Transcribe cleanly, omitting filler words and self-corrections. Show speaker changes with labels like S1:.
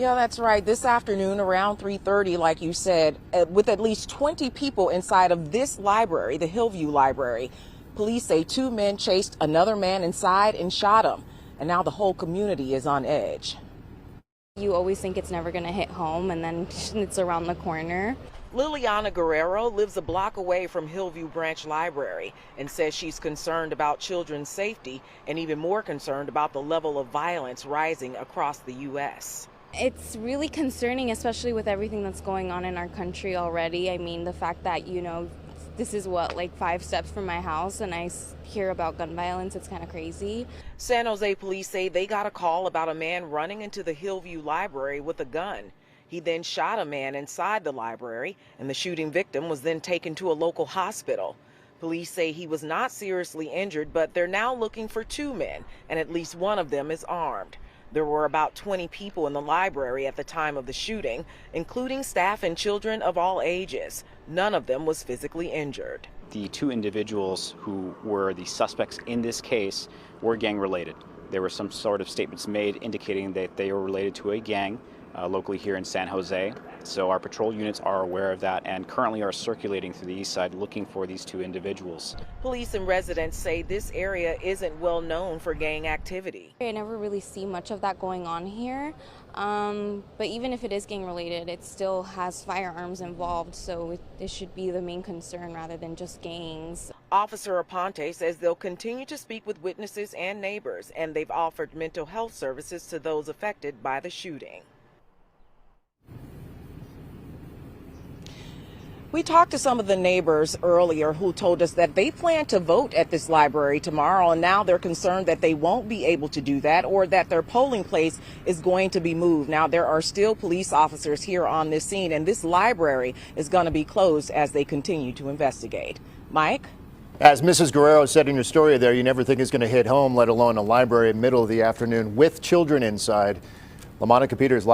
S1: Yeah, that's right. This afternoon around 3:30, like you said, with at least 20 people inside of this library, the Hillview Library, police say two men chased another man inside and shot him. And now the whole community is on edge.
S2: You always think it's never going to hit home, and then it's around the corner.
S1: Liliana Guerrero lives a block away from Hillview Branch Library and says she's concerned about children's safety and even more concerned about the level of violence rising across the U.S.
S2: It's really concerning, especially with everything that's going on in our country already. I mean, the fact that, this is like 5 steps from my house, and I hear about gun violence. It's kind of crazy.
S1: San Jose police say they got a call about a man running into the Hillview Library with a gun. He then shot a man inside the library, and the shooting victim was then taken to a local hospital. Police say he was not seriously injured, but they're now looking for 2 men, and at least one of them is armed. There were about 20 people in the library at the time of the shooting, including staff and children of all ages. None of them was physically injured.
S3: The 2 individuals who were the suspects in this case were gang related. There were some sort of statements made indicating that they were related to a gang locally here in San Jose. So our patrol units are aware of that and currently are circulating through the east side looking for these 2 individuals.
S1: Police and residents say this area isn't well known for gang activity.
S2: I never really see much of that going on here, but even if it is gang related, it still has firearms involved, so it should be the main concern rather than just gangs.
S1: Officer Aponte says they'll continue to speak with witnesses and neighbors, and they've offered mental health services to those affected by the shooting. We talked to some of the neighbors earlier who told us that they plan to vote at this library tomorrow, and now they're concerned that they won't be able to do that or that their polling place is going to be moved. Now, there are still police officers here on this scene, and this library is going to be closed as they continue to investigate. Mike?
S4: As Mrs. Guerrero said in your story there, you never think it's going to hit home, let alone a library in the middle of the afternoon with children inside. LaMonica Peters